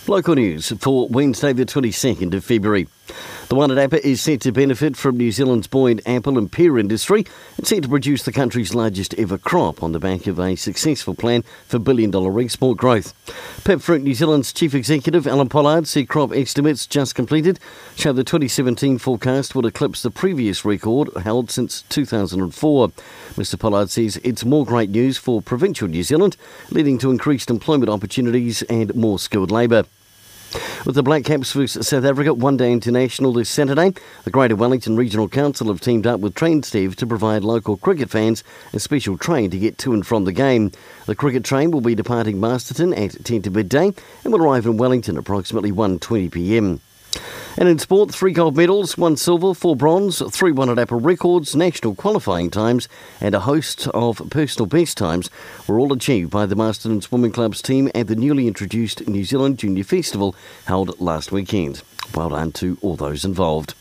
Local news for Wednesday the 22nd of February. The Wairarapa is set to benefit from New Zealand's buoyant apple and pear industry and set to produce the country's largest ever crop on the back of a successful plan for billion-dollar export growth. Pip Fruit New Zealand's Chief Executive Alan Pollard said crop estimates just completed show the 2017 forecast would eclipse the previous record held since 2004. Mr Pollard says it's more great news for provincial New Zealand, leading to increased employment opportunities and more skilled labour. With the Black Caps vs South Africa one-day international this Saturday, the Greater Wellington Regional Council have teamed up with Train Steve to provide local cricket fans a special train to get to and from the game. The cricket train will be departing Masterton at 10 to midday and will arrive in Wellington approximately 1:20pm. And in sport, 3 gold medals, 1 silver, 4 bronze, 3 Wairarapa records, national qualifying times and a host of personal best times were all achieved by the Masterton Swimming Club's team at the newly introduced New Zealand Junior Festival held last weekend. Well done to all those involved.